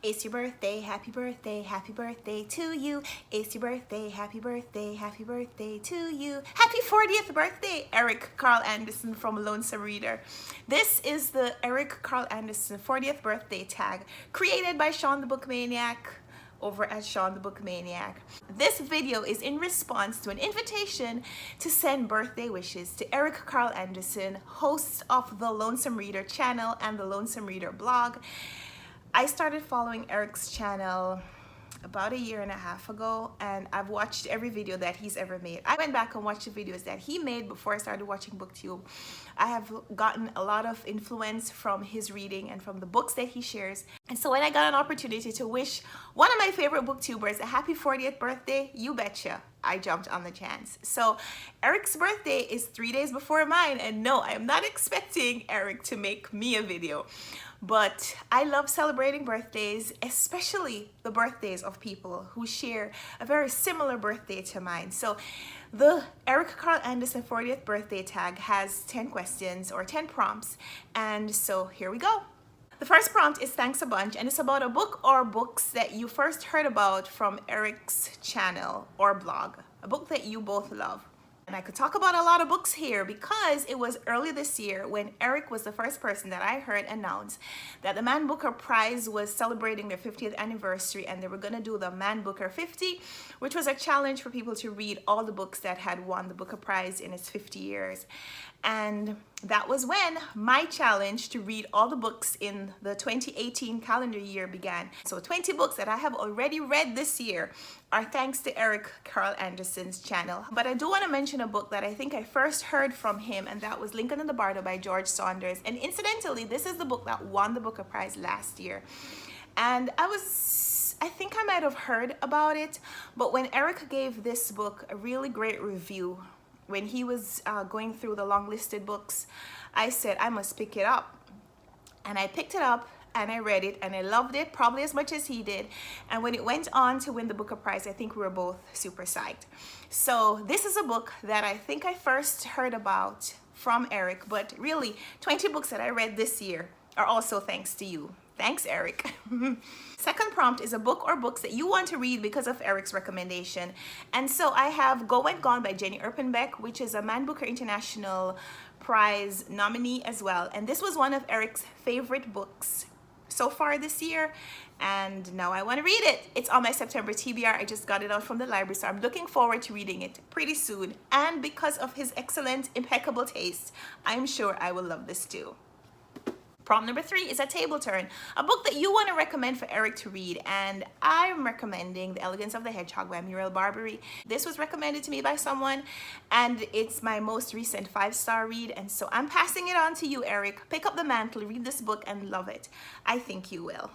It's your birthday, happy birthday to you. It's your birthday, happy birthday to you. Happy 40th birthday, Eric Karl Anderson from Lonesome Reader. This is the Eric Karl Anderson 40th birthday tag created by Shawn the Book Maniac over at Shawn the Book Maniac. This video is in response to an invitation to send birthday wishes to Eric Karl Anderson, host of the Lonesome Reader channel and the Lonesome Reader blog. I started following Eric's channel about 1.5 years ago, and I've watched every video that he's ever made. I went back and watched the videos that he made before I started watching BookTube. I have gotten a lot of influence from his reading and from the books that he shares. And so when I got an opportunity to wish one of my favorite booktubers a happy 40th birthday, you betcha I jumped on the chance. So Eric's birthday is 3 days before mine, and no, I am not expecting Eric to make me a video. But I love celebrating birthdays, especially the birthdays of people who share a very similar birthday to mine. So the Eric Karl Anderson 40th birthday tag has 10 questions or 10 prompts. And so here we go. The first prompt is thanks a bunch, and it's about a book or books that you first heard about from Eric's channel or blog, a book that you both love. And I could talk about a lot of books here because it was early this year when Eric was the first person that I heard announce that the Man Booker Prize was celebrating their 50th anniversary, and they were going to do the Man Booker 50, which was a challenge for people to read all the books that had won the Booker Prize in its 50 years. And that was when my challenge to read all the books in the 2018 calendar year began. So 20 books that I have already read this year are thanks to Eric Karl Anderson's channel. But I do want to mention a book that I think I first heard from him, and that was Lincoln in the Bardo by George Saunders. And incidentally, this is the book that won the Booker Prize last year. And I think I might have heard about it, but when Eric gave this book a really great review, when he was going through the long listed books, I said I must pick it up. And I picked it up and I read it and I loved it probably as much as he did. And when it went on to win the Booker Prize, I think we were both super psyched. So this is a book that I think I first heard about from Eric, but really 20 books that I read this year are also thanks to you. Thanks, Eric. Second prompt is a book or books that you want to read because of Eric's recommendation. And so I have Go Went Gone by Jenny Erpenbeck, which is a Man Booker International Prize nominee as well. And this was one of Eric's favorite books so far this year, and now I want to read it. It's on my September TBR. I just got it out from the library, so I'm looking forward to reading it pretty soon. And because of his excellent, impeccable taste, I'm sure I will love this too. Prompt number 3 is A Table Turn, a book that you want to recommend for Eric to read, and I'm recommending The Elegance of the Hedgehog by Muriel Barbary. This was recommended to me by someone, and it's my most recent 5-star read, and so I'm passing it on to you, Eric. Pick up the mantle, read this book, and love it. I think you will.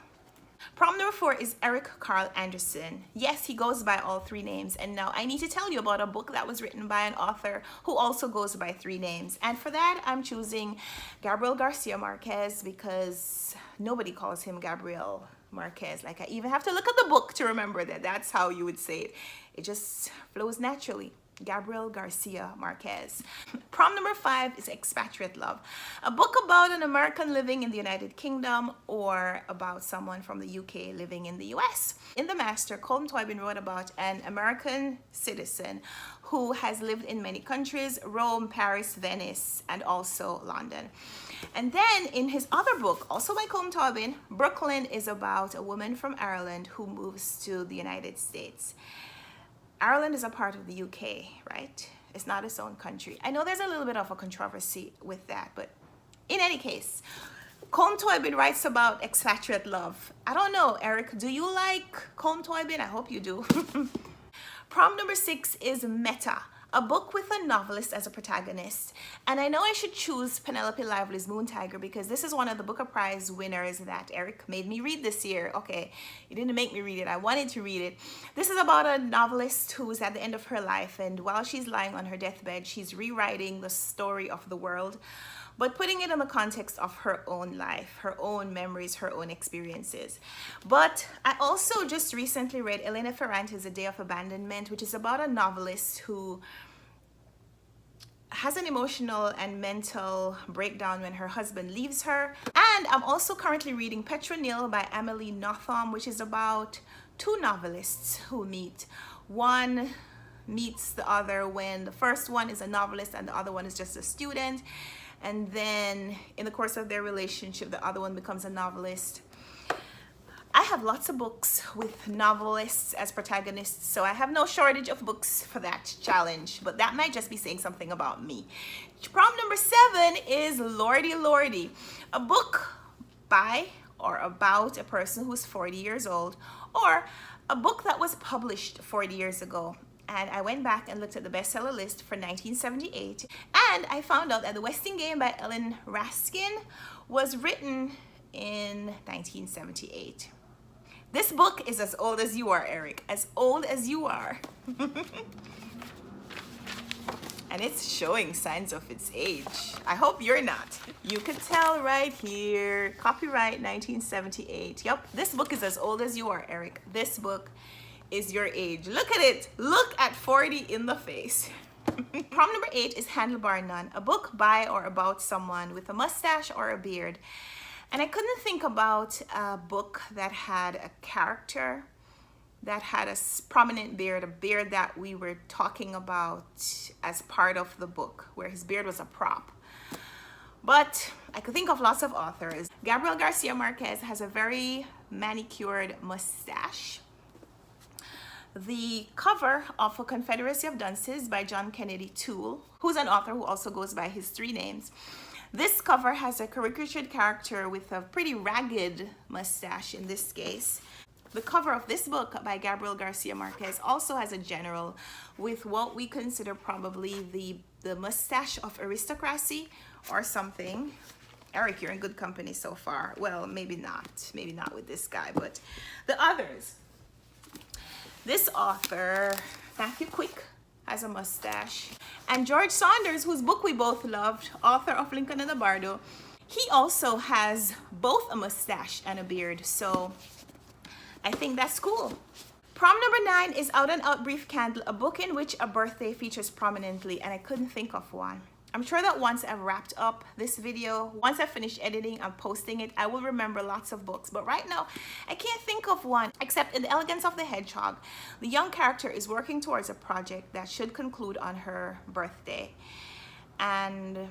Prompt number 4 is Eric Karl Anderson. Yes, he goes by all 3 names, and now I need to tell you about a book that was written by an author who also goes by 3 names. And for that, I'm choosing Gabriel Garcia Marquez because nobody calls him Gabriel Marquez. Like, I even have to look at the book to remember that that's how you would say it. It just flows naturally. Gabriel Garcia Marquez. Prompt number 5 is Expatriate Love, a book about an American living in the United Kingdom or about someone from the UK living in the US. In the master, Colm Toibin wrote about an American citizen who has lived in many countries: Rome, Paris, Venice, and also London. And then in his other book, also by Colm Toibin, Brooklyn, is about a woman from Ireland who moves to the United States. Ireland is a part of the UK, right? It's not its own country. I know there's a little bit of a controversy with that, but in any case, Colm Toibin writes about expatriate love. I don't know, Eric, do you like Colm Toibin? I hope you do. Prompt number 6 is Meta, a book with a novelist as a protagonist. And I know I should choose Penelope Lively's Moon Tiger because this is one of the Booker Prize winners that Eric made me read this year. Okay, you didn't make me read it. I wanted to read it. This is about a novelist who's at the end of her life, and while she's lying on her deathbed, she's rewriting the story of the world, but putting it in the context of her own life, her own memories, her own experiences. But I also just recently read Elena Ferrante's A Day of Abandonment, which is about a novelist who has an emotional and mental breakdown when her husband leaves her. And I'm also currently reading Petronil by Emily Nothomb, which is about two novelists who meet. One meets the other when the first one is a novelist and the other one is just a student. And then in the course of their relationship, the other one becomes a novelist. I have lots of books with novelists as protagonists, so I have no shortage of books for that challenge, but that might just be saying something about me. Prompt number 7 is Lordy Lordy, a book by or about a person who's 40 years old, or a book that was published 40 years ago. And I went back and looked at the bestseller list for 1978, and I found out that The Westing Game by Ellen Raskin was written in 1978. This book is as old as you are, Eric, as old as you are. And it's showing signs of its age. I hope you're not. You can tell right here, copyright 1978. Yep, this book is as old as you are, Eric. This book is your age. Look at it. Look at 40 in the face. Prompt number 8 is Handlebar None, a book by or about someone with a mustache or a beard. And I couldn't think about a book that had a character that had a prominent beard, a beard that we were talking about as part of the book, where his beard was a prop. But I could think of lots of authors. Gabriel Garcia Marquez has a very manicured mustache. The cover of A Confederacy of Dunces by John Kennedy Toole, who's an author who also goes by his 3 names. This cover has a caricatured character with a pretty ragged mustache in this case. The cover of this book by Gabriel Garcia Marquez also has a general with what we consider probably the mustache of aristocracy or something. Eric, you're in good company so far. Well, maybe not. Maybe not with this guy, but the others. This author, Matthew Quick, has a mustache. And George Saunders, whose book we both loved, author of Lincoln and the Bardo, he also has both a mustache and a beard. So I think that's cool. Prompt number 9 is Out and Out Brief Candle, a book in which a birthday features prominently, and I couldn't think of one. I'm sure that once I've wrapped up this video, once I finish editing and posting it, I will remember lots of books. But right now, I can't think of one, except in The Elegance of the Hedgehog. The young character is working towards a project that should conclude on her birthday. And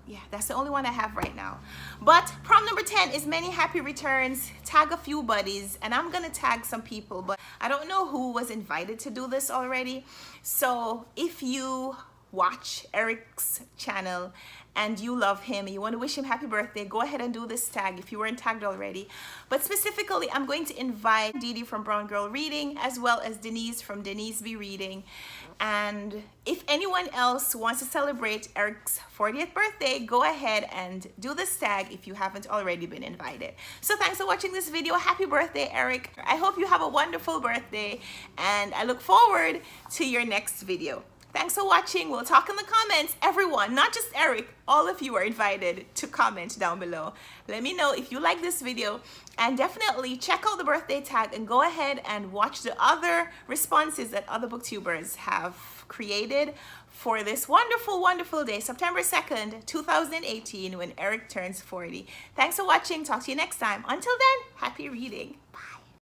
yeah, that's the only one I have right now. But prompt number 10 is Many Happy Returns. Tag a few buddies, and I'm gonna tag some people, but I don't know who was invited to do this already. So if you watch Eric's channel and you love him and you want to wish him happy birthday, go ahead and do this tag if you weren't tagged already. But specifically, I'm going to invite Dee Dee from Brown Girl Reading, as well as Denise from Denise Be Reading. And if anyone else wants to celebrate Eric's 40th birthday, go ahead and do this tag if you haven't already been invited. So thanks for watching this video. Happy birthday, Eric. I hope you have a wonderful birthday, and I look forward to your next video. Thanks for watching. We'll talk in the comments. Everyone, not just Eric, all of you are invited to comment down below. Let me know if you like this video, and definitely check out the birthday tag and go ahead and watch the other responses that other booktubers have created for this wonderful, wonderful day, September 2nd, 2018, when Eric turns 40. Thanks for watching. Talk to you next time. Until then, happy reading. Bye.